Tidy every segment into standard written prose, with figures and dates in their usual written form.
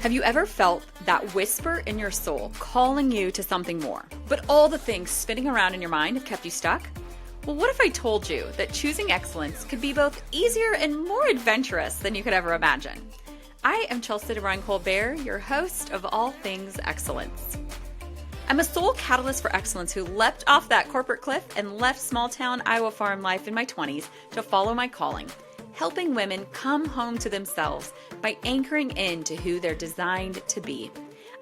Have you ever felt that whisper in your soul calling you to something more, but all the things spinning around in your mind have kept you stuck? Well, what if I told you that choosing excellence could be both easier and more adventurous than you could ever imagine? I am Chelsea DeBruin-Colbert, your host of All Things Excellence. I'm a soul catalyst for excellence who leapt off that corporate cliff and left small-town Iowa farm life in my 20s to follow my calling, helping women come home to themselves by anchoring into who they're designed to be.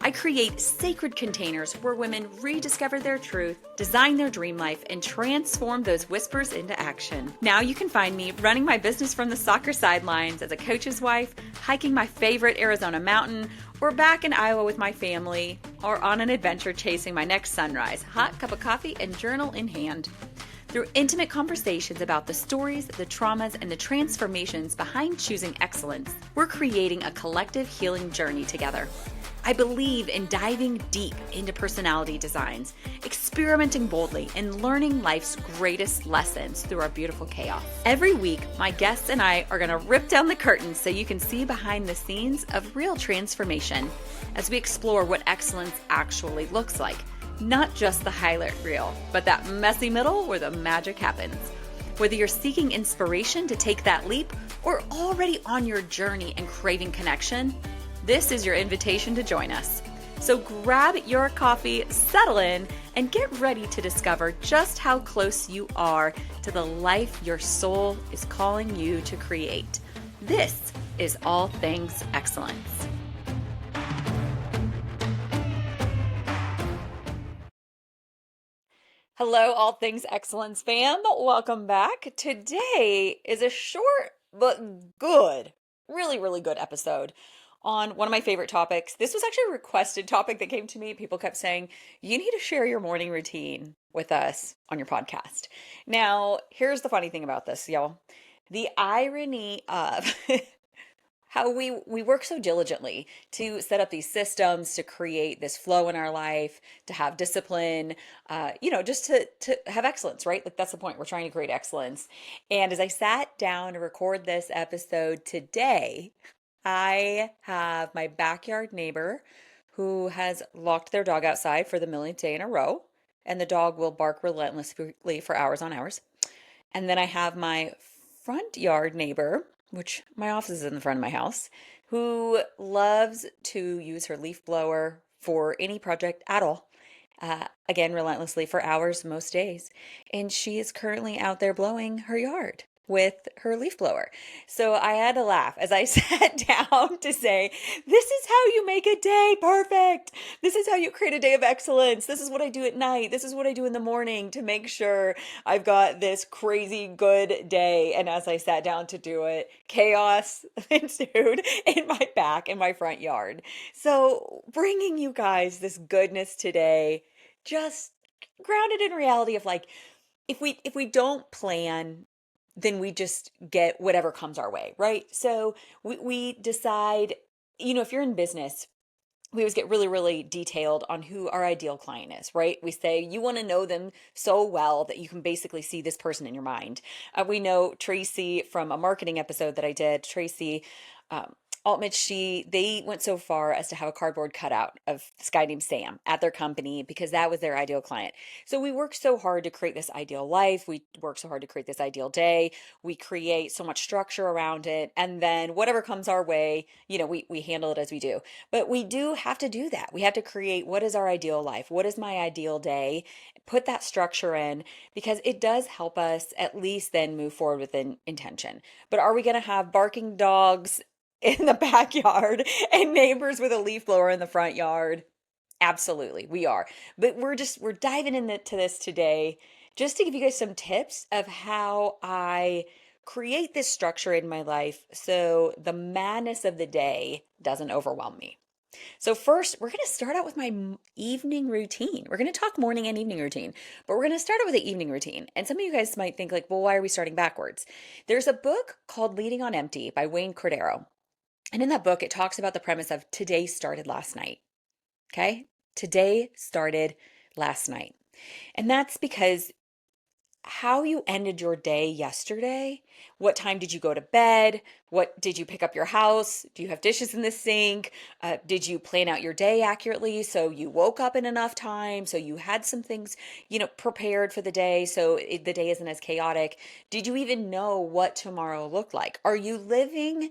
I create sacred containers where women rediscover their truth, design their dream life, and transform those whispers into action. Now you can find me running my business from the soccer sidelines as a coach's wife, hiking my favorite Arizona mountain, or back in Iowa with my family, or on an adventure chasing my next sunrise, hot cup of coffee and journal in hand. Through intimate conversations about the stories, the traumas, and the transformations behind choosing excellence, we're creating a collective healing journey together. I believe in diving deep into personality designs, experimenting boldly, and learning life's greatest lessons through our beautiful chaos. Every week, my guests and I are going to rip down the curtains so you can see behind the scenes of real transformation as we explore what excellence actually looks like. Not just the highlight reel, but that messy middle where the magic happens. Whether you're seeking inspiration to take that leap or already on your journey and craving connection, this is your invitation to join us. So grab your coffee, settle in, and get ready to discover just how close you are to the life your soul is calling you to create. This is All Things Excellence. Hello, All Things Excellence fam. Welcome back. Today is a short but good, really good episode on one of my favorite topics. This was actually a requested topic that came to me. People kept saying, you need to share your morning routine with us on your podcast. Now, here's the funny thing about this, y'all. The irony of how we work so diligently to set up these systems, to create this flow in our life, to have discipline, just to have excellence, right? Like that's the point. We're trying to create excellence. And as I sat down to record this episode today, I have my backyard neighbor who has locked their dog outside for the millionth day in a row, and the dog will bark relentlessly for hours on hours. And then I have my front yard neighbor, which my office is in the front of my house, who loves to use her leaf blower for any project at all. Again, relentlessly for hours most days. And she is currently out there blowing her yard with her leaf blower. So I had to laugh as I sat down to say, this is how you make a day perfect. This is how you create a day of excellence. This is what I do at night. This is what I do in the morning to make sure I've got this crazy good day. And as I sat down to do it, chaos ensued in my front yard. So bringing you guys this goodness today, just grounded in reality of like, if we don't plan, then we just get whatever comes our way, right? So we decide, if you're in business, we always get really detailed on who our ideal client is, right? We say you want to know them so well that you can basically see this person in your mind. We know Tracy from a marketing episode that I did, Tracy Altmich, they went so far as to have a cardboard cutout of this guy named Sam at their company because that was their ideal client. So we work so hard to create this ideal life. We work so hard to create this ideal day. We create so much structure around it. And then whatever comes our way, we handle it as we do. But we do have to do that. We have to create what is our ideal life? What is my ideal day? Put that structure in because it does help us at least then move forward with an intention. But are we going to have barking dogs in the backyard and neighbors with a leaf blower in the front yard? Absolutely, we are. But we're diving into this today just to give you guys some tips of how I create this structure in my life so the madness of the day doesn't overwhelm me. So first, we're going to start out with my evening routine. We're going to talk morning and evening routine, but we're going to start out with the evening routine. And some of you guys might think like, well, why are we starting backwards? There's a book called Leading on Empty by Wayne Cordero. And in that book, it talks about the premise of today started last night. Okay? Today started last night. And that's because how you ended your day yesterday. What time did you go to bed? What did you pick up your house? Do you have dishes in the sink? Did you plan out your day accurately so you woke up in enough time so you had some things, prepared for the day so the day isn't as chaotic? Did you even know what tomorrow looked like? Are you living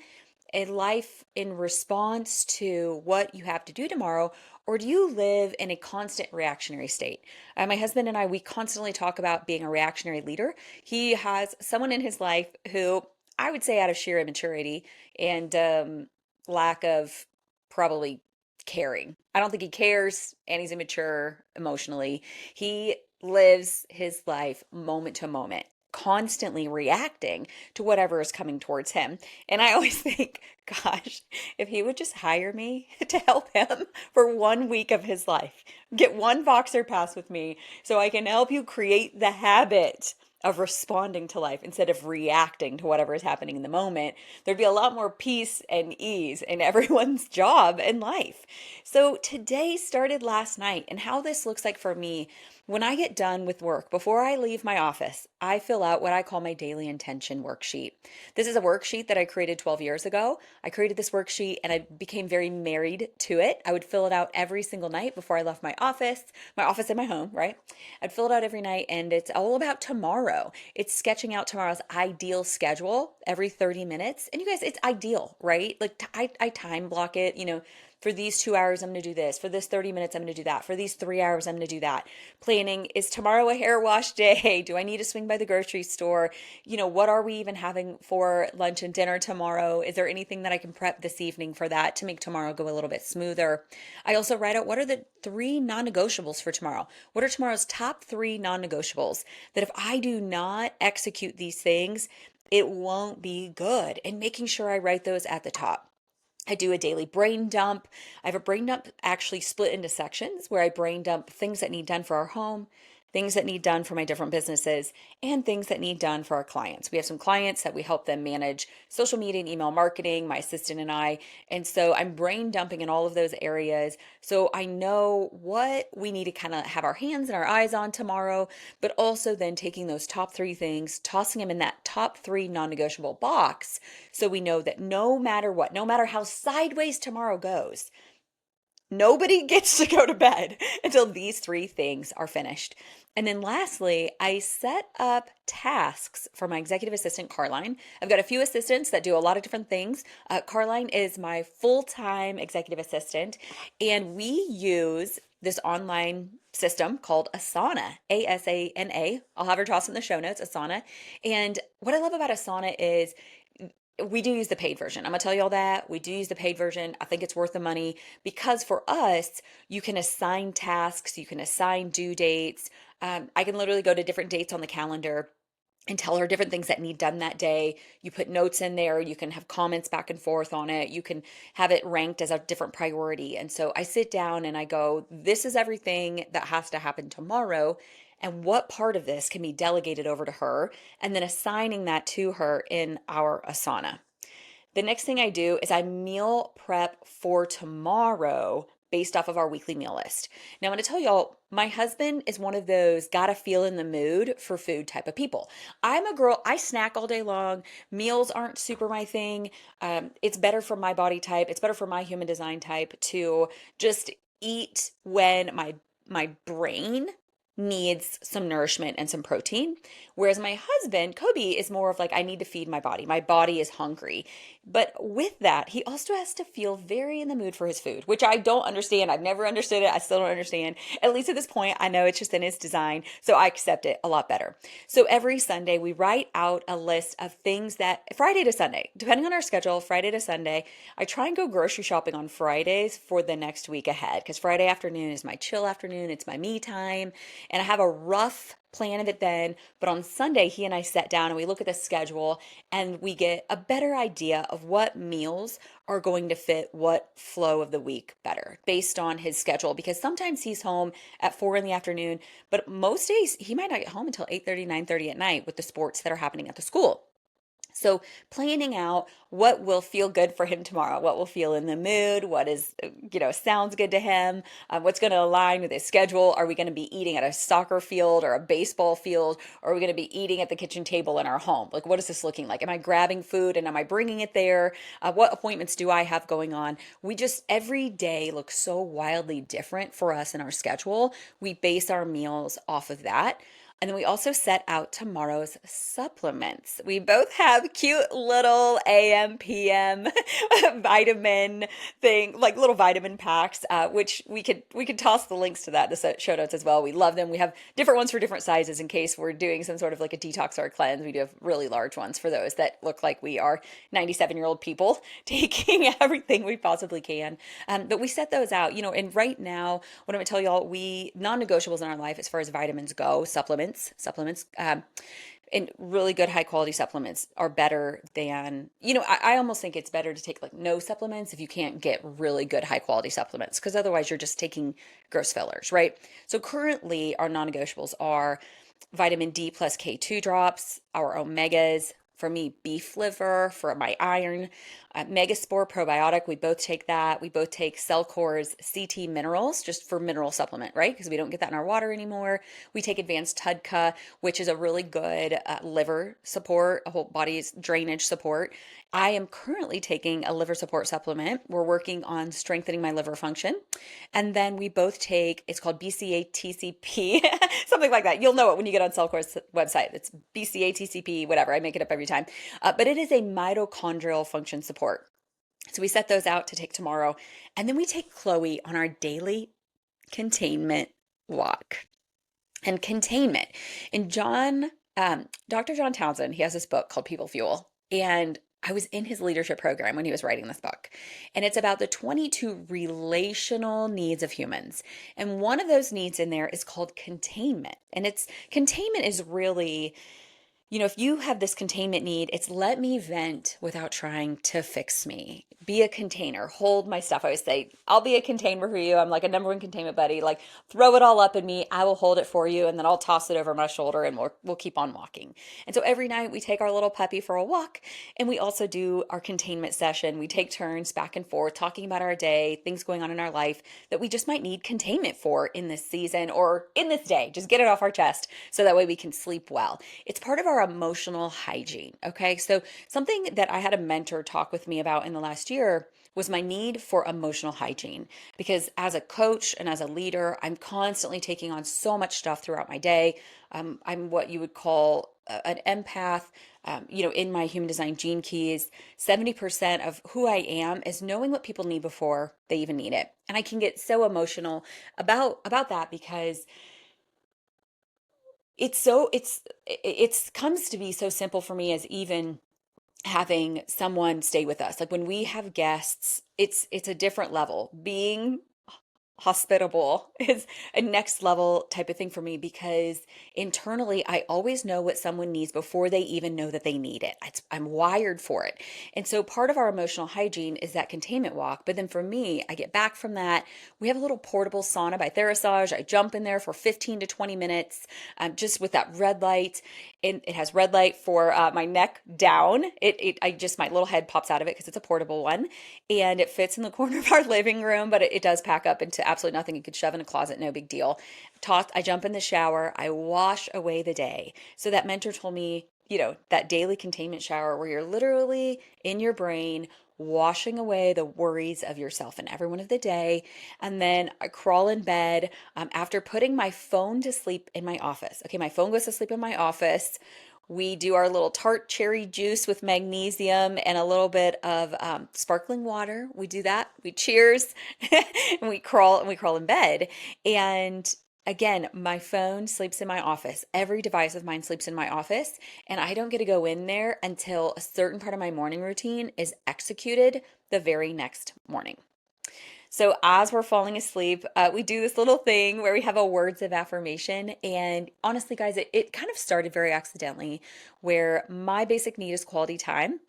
a life in response to what you have to do tomorrow, or do you live in a constant reactionary state? My husband and I, we constantly talk about being a reactionary leader. He has someone in his life who I would say, out of sheer immaturity and lack of probably caring. I don't think he cares, and he's immature emotionally. He lives his life moment to moment, constantly reacting to whatever is coming towards him. And I always think, gosh, if he would just hire me to help him for 1 week of his life, get one Voxer pass with me so I can help you create the habit of responding to life instead of reacting to whatever is happening in the moment, there'd be a lot more peace and ease in everyone's job and life. So today started last night, and how this looks like for me: when I get done with work, before I leave my office, I fill out what I call my Daily Intention Worksheet. This is a worksheet that I created 12 years ago. I created this worksheet and I became very married to it. I would fill it out every single night before I left my office in my home, right? I'd fill it out every night, and it's all about tomorrow. It's sketching out tomorrow's ideal schedule every 30 minutes. And you guys, it's ideal, right? Like I time block it, for these 2 hours, I'm going to do this. For this 30 minutes, I'm going to do that. For these 3 hours, I'm going to do that. Planning, is tomorrow a hair wash day? Do I need to swing by the grocery store? What are we even having for lunch and dinner tomorrow? Is there anything that I can prep this evening for that to make tomorrow go a little bit smoother? I also write out, what are the 3 non-negotiables for tomorrow? What are tomorrow's top 3 non-negotiables that if I do not execute these things, it won't be good? And making sure I write those at the top. I do a daily brain dump. I have a brain dump actually split into sections where I brain dump things that need done for our home, things that need done for my different businesses, and things that need done for our clients. We have some clients that we help them manage social media and email marketing, my assistant and I. And so I'm brain dumping in all of those areas so I know what we need to kind of have our hands and our eyes on tomorrow, but also then taking those top 3 things, tossing them in that top 3 non-negotiable box so we know that no matter what, no matter how sideways tomorrow goes, nobody gets to go to bed until these 3 things are finished. And then lastly, I set up tasks for my executive assistant, Carline. I've got a few assistants that do a lot of different things. Carline is my full-time executive assistant, and we use this online system called Asana, Asana. I'll have her toss in the show notes, Asana. And what I love about Asana is we do use the paid version. I'm gonna tell you all that. We do use the paid version. I think it's worth the money because for us, you can assign tasks, you can assign due dates. I can literally go to different dates on the calendar and tell her different things that need done that day. You put notes in there, you can have comments back and forth on it, you can have it ranked as a different priority. And so I sit down and I go, this is everything that has to happen tomorrow. And what part of this can be delegated over to her? And then assigning that to her in our Asana. The next thing I do is I meal prep for tomorrow based off of our weekly meal list. Now, I'm going to tell y'all, my husband is one of those gotta feel in the mood for food type of people. I'm a girl, I snack all day long. Meals aren't super my thing. It's better for my body type, it's better for my human design type to just eat when my brain needs some nourishment and some protein. Whereas my husband, Kobe, is more of like, I need to feed my body. My body is hungry. But with that, he also has to feel very in the mood for his food, which I don't understand. I've never understood it. I still don't understand. At least at this point, I know it's just in his design. So I accept it a lot better. So every Sunday, we write out a list of things that Friday to Sunday, depending on our schedule, Friday to Sunday, I try and go grocery shopping on Fridays for the next week ahead because Friday afternoon is my chill afternoon. It's my me time. And I have a rough plan of it then. But on Sunday, he and I sat down and we look at the schedule and we get a better idea of what meals are going to fit what flow of the week better based on his schedule. Because sometimes he's home at 4 in the afternoon, but most days he might not get home until 8:30, 9:30 at night with the sports that are happening at the school. So planning out what will feel good for him tomorrow, what will feel in the mood, what is, sounds good to him, what's going to align with his schedule. Are we going to be eating at a soccer field or a baseball field? Or are we going to be eating at the kitchen table in our home? Like, what is this looking like? Am I grabbing food and am I bringing it there? What appointments do I have going on? Every day looks so wildly different for us in our schedule. We base our meals off of that. And then we also set out tomorrow's supplements. We both have cute little AM, PM vitamin thing, like little vitamin packs, which we could toss the links to that in the show notes as well. We love them. We have different ones for different sizes in case we're doing some sort of like a detox or a cleanse. We do have really large ones for those that look like we are 97-year-old people taking everything we possibly can. But we set those out, and right now, what I'm gonna tell y'all, we non-negotiables in our life as far as vitamins go, supplements, and really good high quality supplements are better than, I almost think it's better to take like no supplements if you can't get really good high quality supplements, because otherwise you're just taking gross fillers, right? So currently our non-negotiables are vitamin D plus K2 drops, our omegas, for me, beef liver for my iron, Megaspore probiotic. We both take that. We both take Cellcore's CT minerals just for mineral supplement, right? Because we don't get that in our water anymore. We take Advanced Tudka, which is a really good liver support, a whole body's drainage support. I am currently taking a liver support supplement. We're working on strengthening my liver function. And then we both take, it's called BCATCP, something like that. You'll know it when you get on Cellcore's website. It's BCATCP, whatever. I make it up every time. But it is a mitochondrial function support. So we set those out to take tomorrow. And then we take Chloe on our daily containment walk. And containment. And Dr. John Townsend, he has this book called People Fuel. And I was in his leadership program when he was writing this book. And it's about the 22 relational needs of humans. And one of those needs in there is called containment. And containment is really, if you have this containment need, it's let me vent without trying to fix me. Be a container, hold my stuff. I always say, I'll be a container for you. I'm like a number one containment buddy. Like, throw it all up in me. I will hold it for you, and then I'll toss it over my shoulder, and we'll keep on walking. And so every night we take our little puppy for a walk, and we also do our containment session. We take turns back and forth talking about our day, things going on in our life that we just might need containment for in this season or in this day. Just get it off our chest so that way we can sleep well. It's part of our emotional hygiene. Okay. So something that I had a mentor talk with me about in the last year was my need for emotional hygiene, because as a coach and as a leader, I'm constantly taking on so much stuff throughout my day. I'm what you would call an empath. In my human design gene keys, 70% of who I am is knowing what people need before they even need it. And I can get so emotional about that because it's comes to be so simple for me as even having someone stay with us. Like when we have guests, it's a different level. Being hospitable is a next level type of thing for me, because internally I always know what someone needs before they even know that they need it. I'm wired for it. And so part of our emotional hygiene is that containment walk. But then for me, I get back from that. We have a little portable sauna by Therasage. I jump in there for 15 to 20 minutes, just with that red light. It has red light for my neck down. My little head pops out of it because it's a portable one, and it fits in the corner of our living room, but it does pack up into absolutely nothing. You could shove in a closet, no big deal. I jump in the shower, I wash away the day. So that mentor told me, that daily containment shower where you're literally in your brain washing away the worries of yourself and everyone of the day. And then I crawl in bed after putting my phone to sleep in my office. Okay, my phone goes to sleep in my office. We do our little tart cherry juice with magnesium and a little bit of sparkling water. We do that. We cheers and we crawl in bed. And again, my phone sleeps in my office. Every device of mine sleeps in my office, and I don't get to go in there until a certain part of my morning routine is executed the very next morning. So as we're falling asleep, we do this little thing where we have a words of affirmation. And honestly, guys, it kind of started very accidentally, where my basic need is quality time.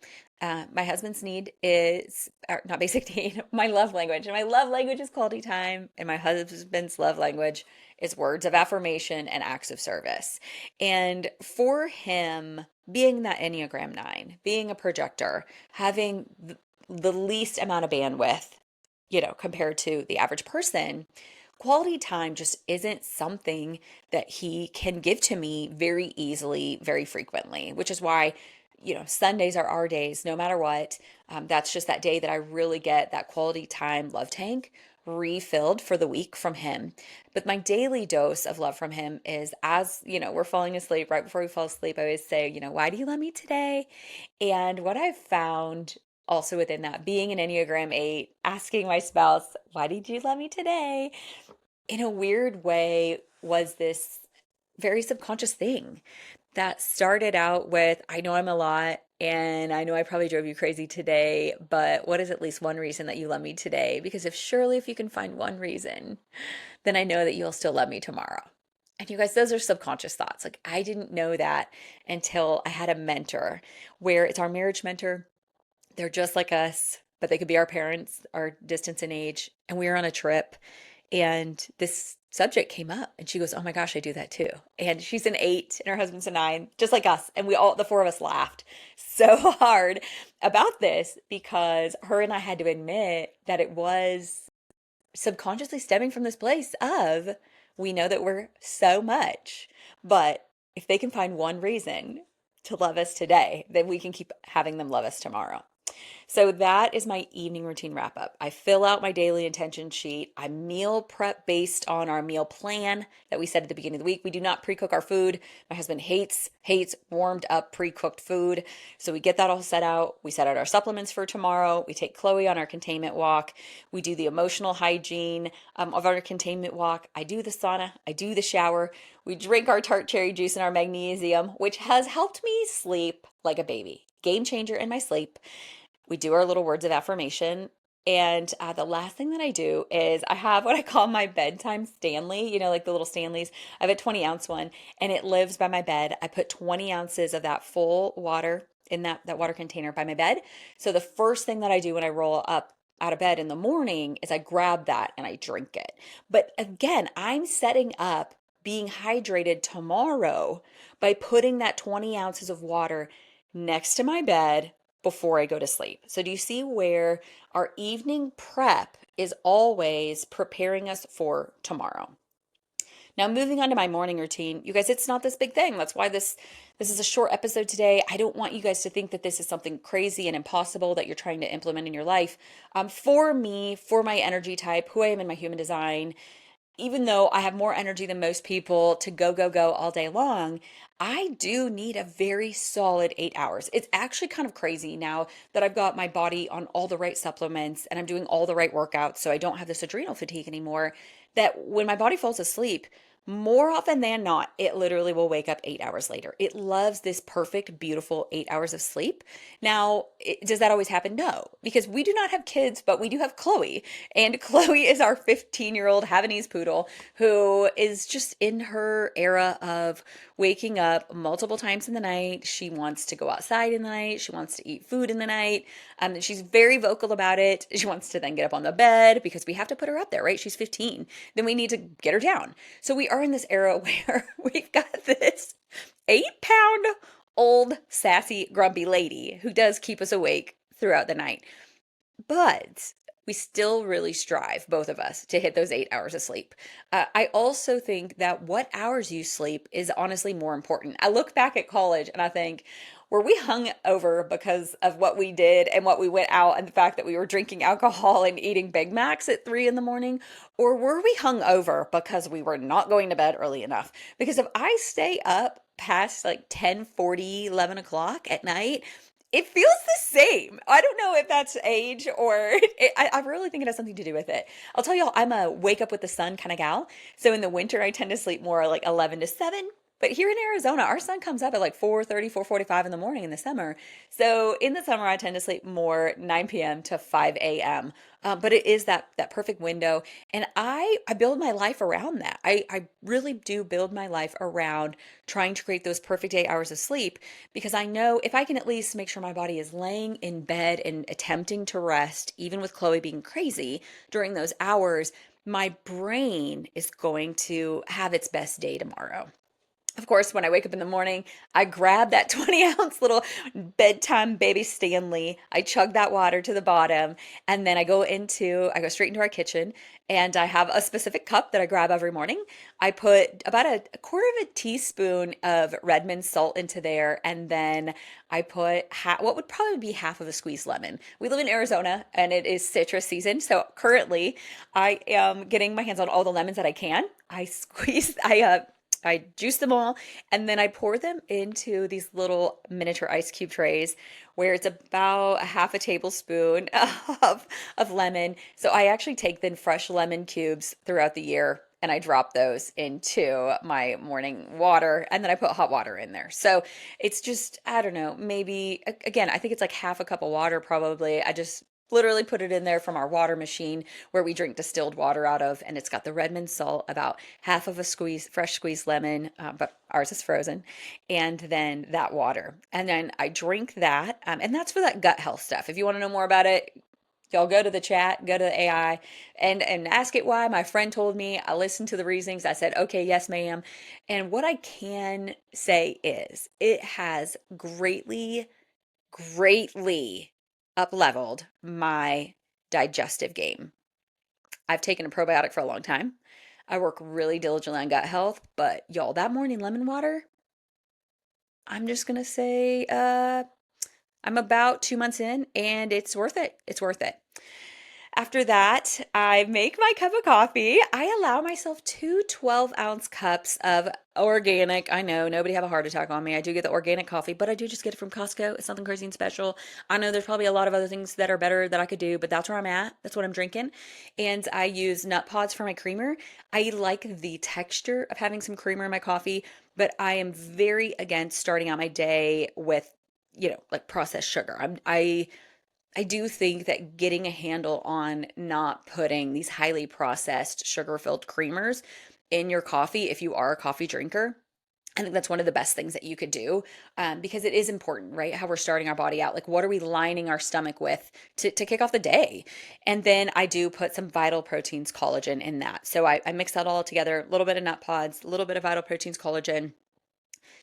My husband's need is, or not basic need, my love language. And my love language is quality time. And my husband's love language is words of affirmation and acts of service. And for him, being that Enneagram 9, being a projector, having the least amount of bandwidth, compared to the average person, quality time just isn't something that he can give to me very easily, very frequently, which is why, Sundays are our days, no matter what. That's just that day that I really get that quality time love tank refilled for the week from him. But my daily dose of love from him is, as we're falling asleep, right before we fall asleep, I always say, why do you love me today? And what I've found also within that, being an Enneagram 8, asking my spouse, why did you love me today? In a weird way, was this very subconscious thing that started out with, I know I'm a lot and I know I probably drove you crazy today, but what is at least one reason that you love me today? Because if you can find one reason, then I know that you'll still love me tomorrow. And you guys, those are subconscious thoughts. Like, I didn't know that until I had a mentor where it's our marriage mentor. They're just like us, but they could be our parents, our distance in age. And we were on a trip and this subject came up and she goes, oh my gosh, I do that too. And she's an 8 and her husband's a 9, just like us. And the four of us laughed so hard about this because her and I had to admit that it was subconsciously stemming from this place of, we know that we're so much, but if they can find one reason to love us today, then we can keep having them love us tomorrow. So that is my evening routine wrap up. I fill out my daily intention sheet. I meal prep based on our meal plan that we set at the beginning of the week. We do not pre-cook our food. My husband hates warmed up pre-cooked food. So we get that all set out. We set out our supplements for tomorrow. We take Chloe on our containment walk. We do the emotional hygiene of our containment walk. I do the sauna. I do the shower. We drink our tart cherry juice and our magnesium, which has helped me sleep like a baby. Game changer in my sleep. We do our little words of affirmation. And the last thing that I do is I have what I call my bedtime Stanley, like the little Stanleys. I have a 20-ounce one and it lives by my bed. I put 20 ounces of that full water in that water container by my bed. So the first thing that I do when I roll up out of bed in the morning is I grab that and I drink it. But again, I'm setting up being hydrated tomorrow by putting that 20 ounces of water next to my bed before I go to sleep. So do you see where our evening prep is always preparing us for tomorrow? Now, moving on to my morning routine, you guys, it's not this big thing. That's why this is a short episode today. I don't want you guys to think that this is something crazy and impossible that you're trying to implement in your life. For me, for my energy type, who I am in my human design, even though I have more energy than most people to go, go, go all day long, I do need a very solid 8 hours. It's actually kind of crazy now that I've got my body on all the right supplements and I'm doing all the right workouts, so I don't have this adrenal fatigue anymore, that when my body falls asleep, more often than not, it literally will wake up 8 hours later. It loves this perfect, beautiful 8 hours of sleep. Now, does that always happen? No, because we do not have kids, but we do have Chloe. And Chloe is our 15-year-old Havanese poodle who is just in her era of waking up multiple times in the night. She wants to go outside in the night. She wants to eat food in the night. She's very vocal about it. She wants to then get up on the bed because we have to put her up there, right? She's 15. Then we need to get her down. So we are in this era where we've got this 8-pound old sassy grumpy lady who does keep us awake throughout the night. But we still really strive, both of us, to hit those 8 hours of sleep. I also think that what hours you sleep is honestly more important. I look back at college and I think, were we hung over because of what we did and what we went out and the fact that we were drinking alcohol and eating Big Macs at 3 in the morning? Or were we hung over because we were not going to bed early enough? Because if I stay up past like 10:40, 11 o'clock at night, it feels the same. I don't know if that's age or I really think it has something to do with it. I'll tell y'all, I'm a wake up with the sun kind of gal. So in the winter, I tend to sleep more like 11 to 7. But here in Arizona, our sun comes up at like 4:30, 4:45 in the morning in the summer. So in the summer, I tend to sleep more 9 p.m. to 5 a.m. But it is that perfect window, and I build my life around that. I really do build my life around trying to create those perfect 8 hours of sleep, because I know if I can at least make sure my body is laying in bed and attempting to rest, even with Chloe being crazy during those hours, my brain is going to have its best day tomorrow. Of course, when I wake up in the morning, I grab that 20-ounce little bedtime baby Stanley. I chug that water to the bottom, and then I go straight into our kitchen, and I have a specific cup that I grab every morning. I put about a quarter of a teaspoon of Redmond salt into there, and then I put what would probably be half of a squeezed lemon. We live in Arizona, and it is citrus season, so currently I am getting my hands on all the lemons that I can. I juice them all, and then I pour them into these little miniature ice cube trays where it's about a half a tablespoon of lemon. So I actually take then fresh lemon cubes throughout the year and I drop those into my morning water, and then I put hot water in there. So it's just, I don't know, maybe again, I think it's like half a cup of water probably. I just literally put it in there from our water machine where we drink distilled water out of, and it's got the Redmond salt, about half of a fresh squeezed lemon, but ours is frozen, and then that water, and then I drink that, and that's for that gut health stuff. If you want to know more about it, y'all go to the chat, go to the AI, and ask it why. My friend told me. I listened to the reasonings. I said, okay, yes, ma'am. And what I can say is it has greatly up leveled my digestive game. I've taken a probiotic for a long time. I work really diligently on gut health, but y'all, that morning lemon water, I'm just gonna say, I'm about 2 months in, and it's worth it. It's worth it. After that, I make my cup of coffee. I allow myself two 12-ounce cups of organic. I know nobody have a heart attack on me. I do get the organic coffee, but I do just get it from Costco. It's nothing crazy and special. I know there's probably a lot of other things that are better that I could do, but that's where I'm at. That's what I'm drinking. And I use nut pods for my creamer. I like the texture of having some creamer in my coffee, but I am very against starting out my day with, like processed sugar. I do think that getting a handle on not putting these highly processed sugar-filled creamers in your coffee, if you are a coffee drinker, I think that's one of the best things that you could do, because it is important, right? How we're starting our body out. Like, what are we lining our stomach with to kick off the day? And then I do put some Vital Proteins collagen in that. So I mix that all together, a little bit of nut pods, a little bit of Vital Proteins collagen,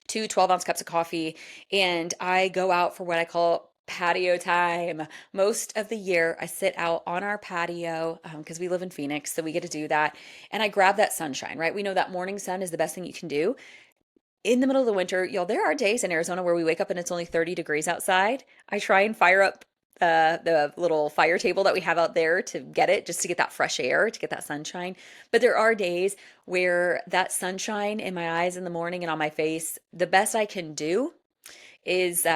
two 12-ounce cups of coffee, and I go out for what I call patio time. Most of the year, I sit out on our patio because we live in Phoenix, so we get to do that. And I grab that sunshine, right? We know that morning sun is the best thing you can do. In the middle of the winter, y'all, there are days in Arizona where we wake up and it's only 30 degrees outside. I try and fire up the little fire table that we have out there to get it, just to get that fresh air, to get that sunshine. But there are days where that sunshine in my eyes in the morning and on my face, the best I can do is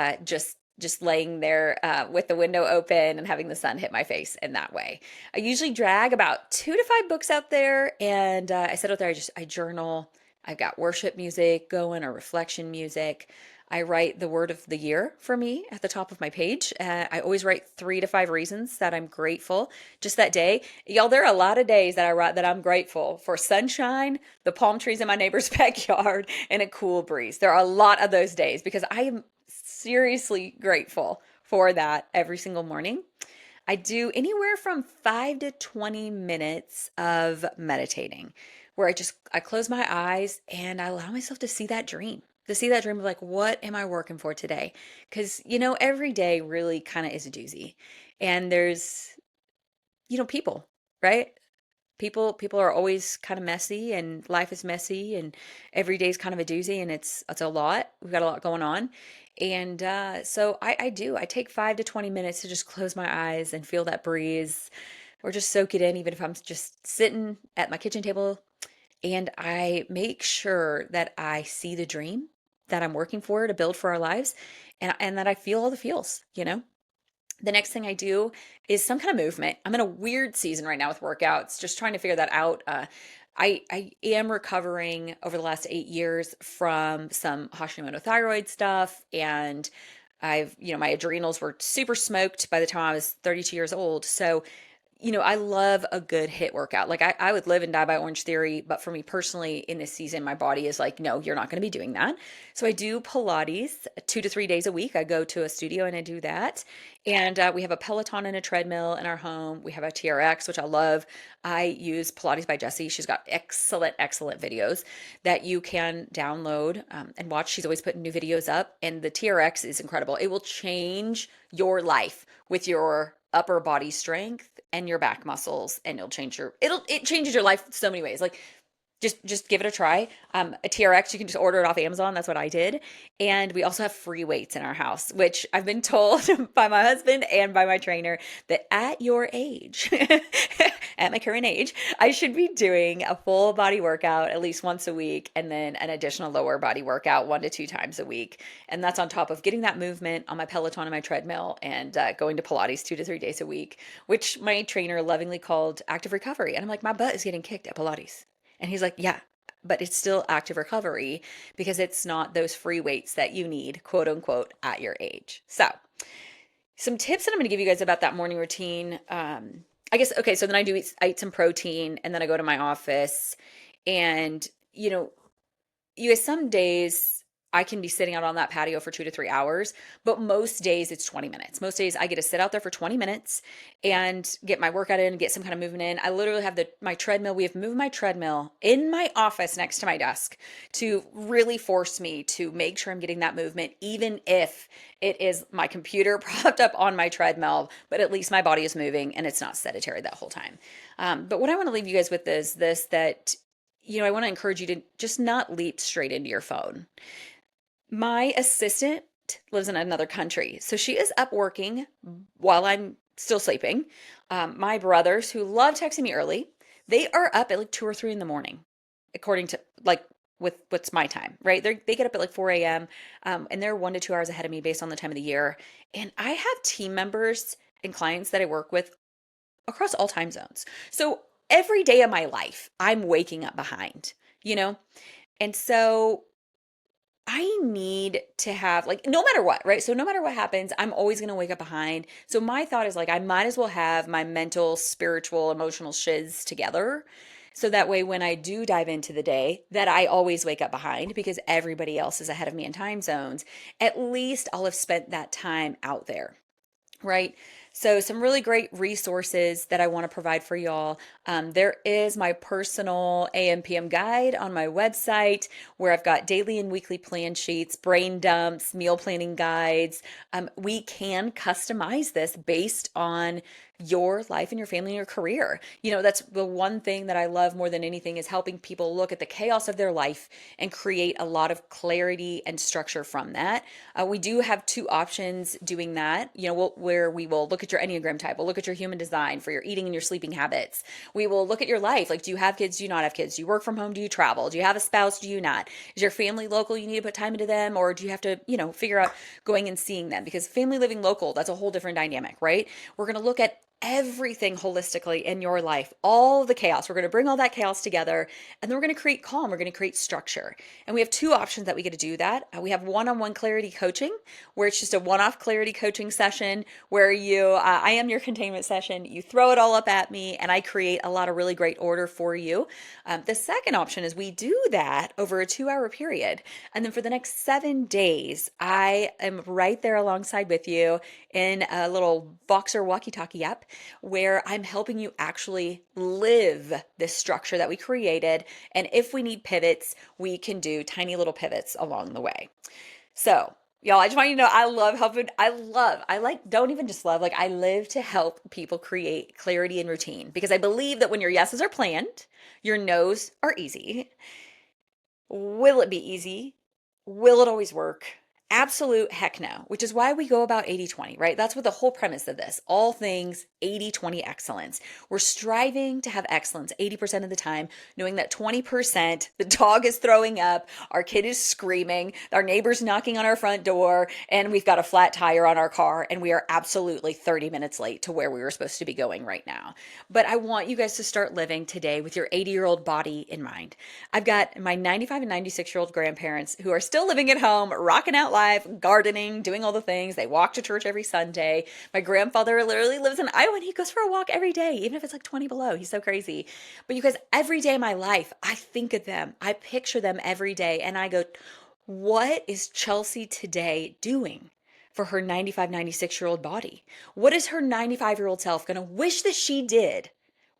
just laying there with the window open and having the sun hit my face in that way. I usually drag about 2 to 5 books out there, and I sit out there. I journal. I've got worship music going or reflection music. I write the word of the year for me at the top of my page. I always write 3 to 5 reasons that I'm grateful just that day. Y'all, there are a lot of days that I write that I'm grateful for sunshine, the palm trees in my neighbor's backyard, and a cool breeze. There are a lot of those days because I am seriously grateful for that every single morning. I do anywhere from 5 to 20 minutes of meditating where I close my eyes and I allow myself to see that dream of like, what am I working for today? Because, every day really kind of is a doozy. And there's, people, right? People are always kind of messy, and life is messy, and every day is kind of a doozy, and it's a lot. We've got a lot going on. And so I take 5 to 20 minutes to just close my eyes and feel that breeze, or just soak it in, even if I'm just sitting at my kitchen table. And I make sure that I see the dream that I'm working for to build for our lives, and that I feel all the feels. The next thing I do is some kind of movement. I'm in a weird season right now with workouts, just trying to figure that out. I am recovering over the last 8 years from some Hashimoto thyroid stuff. And my adrenals were super smoked by the time I was 32 years old. So I love a good hit workout. Like I would live and die by Orange Theory, but for me personally, in this season, my body is like, no, you're not going to be doing that. So I do Pilates 2 to 3 days a week. I go to a studio and I do that. And we have a Peloton and a treadmill in our home. We have a TRX, which I love. I use Pilates by Jessie. She's got excellent, excellent videos that you can download and watch. She's always putting new videos up, and the TRX is incredible. It will change your life with your upper body strength and your back muscles, and it changes your life so many ways. Like just give it a try. A TRX, you can just order it off Amazon. That's what I did. And we also have free weights in our house, which I've been told by my husband and by my trainer that at your age, at my current age, I should be doing a full body workout at least once a week, and then an additional lower body workout 1 to 2 times a week. And that's on top of getting that movement on my Peloton and my treadmill, and going to Pilates 2 to 3 days a week, which my trainer lovingly called active recovery. And I'm like, my butt is getting kicked at Pilates. And he's like, yeah, but it's still active recovery because it's not those free weights that you need, quote unquote, at your age. So, some tips that I'm going to give you guys about that morning routine. I guess, okay, so then I eat some protein, and then I go to my office. And, you guys, some days I can be sitting out on that patio for 2 to 3 hours, but most days it's 20 minutes. Most days I get to sit out there for 20 minutes and get my workout in and get some kind of movement in. I literally have my treadmill. We have moved my treadmill in my office next to my desk to really force me to make sure I'm getting that movement, even if it is my computer propped up on my treadmill, but at least my body is moving and it's not sedentary that whole time. But what I want to leave you guys with is this, that I want to encourage you to just not leap straight into your phone. My assistant lives in another country, so she is up working while I'm still sleeping. My brothers, who love texting me early, they are up at like 2 or 3 in the morning, according to like with what's my time, right? They get up at like 4 a.m. And they're 1 to 2 hours ahead of me based on the time of the year. And I have team members and clients that I work with across all time zones. So every day of my life, I'm waking up behind, you know? And so I need to have, like, no matter what, right? So no matter what happens, I'm always going to wake up behind. So my thought is like, I might as well have my mental, spiritual, emotional shiz together. So that way, when I do dive into the day, that I always wake up behind because everybody else is ahead of me in time zones. At least I'll have spent that time out there. Right. So some really great resources that I want to provide for y'all. There is my personal AM/PM guide on my website where I've got daily and weekly plan sheets, brain dumps, meal planning guides. We can customize this based on your life and your family and your career. That's the one thing that I love more than anything, is helping people look at the chaos of their life and create a lot of clarity and structure from that. We do have two options doing that, where we will look at your Enneagram type, we'll look at your human design for your eating and your sleeping habits. We will look at your life. Like, do you have kids? Do you not have kids? Do you work from home? Do you travel? Do you have a spouse? Do you not? Is your family local? You need to put time into them, or do you have to, figure out going and seeing them? Because family living local, that's a whole different dynamic, right? We're going to look at everything holistically in your life, all the chaos. We're going to bring all that chaos together, and then we're going to create calm. We're going to create structure. And we have two options that we get to do that. We have one-on-one clarity coaching, where it's just a one-off clarity coaching session where I am your containment session. You throw it all up at me and I create a lot of really great order for you. The second option is we do that over a 2-hour period. And then for the next 7 days, I am right there alongside with you in a little Voxer walkie-talkie app, where I'm helping you actually live this structure that we created. And if we need pivots, we can do tiny little pivots along the way. So, y'all, I just want you to know, I love helping. I live to help people create clarity and routine, because I believe that when your yeses are planned, your nos are easy. Will it be easy? Will it always work? Absolute heck no, which is why we go about 80/20, right? That's what the whole premise of this. All things 80/20 excellence. We're striving to have excellence 80% of the time, knowing that 20% the dog is throwing up, our kid is screaming, our neighbor's knocking on our front door, and we've got a flat tire on our car, and we are absolutely 30 minutes late to where we were supposed to be going right now. But I want you guys to start living today with your 80-year-old body in mind. I've got my 95 and 96-year-old grandparents who are still living at home, rocking out life, gardening, doing all the things. They walk to church every Sunday. My grandfather literally lives in Iowa and he goes for a walk every day, even if it's like 20 below. He's so crazy. But you guys, every day of my life, I think of them. I picture them every day and I go, what is Chelsea today doing for her 95, 96-year-old body? What is her 95-year-old self going to wish that she did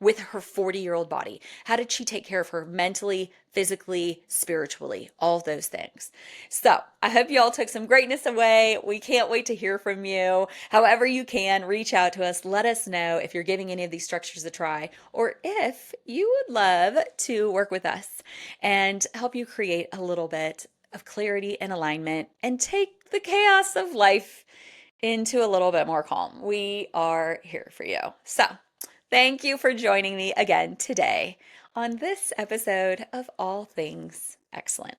with her 40-year-old body? How did she take care of her mentally, physically, spiritually, all those things? So I hope you all took some greatness away. We can't wait to hear from you. However you can, reach out to us. Let us know if you're giving any of these structures a try, or if you would love to work with us and help you create a little bit of clarity and alignment and take the chaos of life into a little bit more calm. We are here for you. So thank you for joining me again today on this episode of All Things Excellent.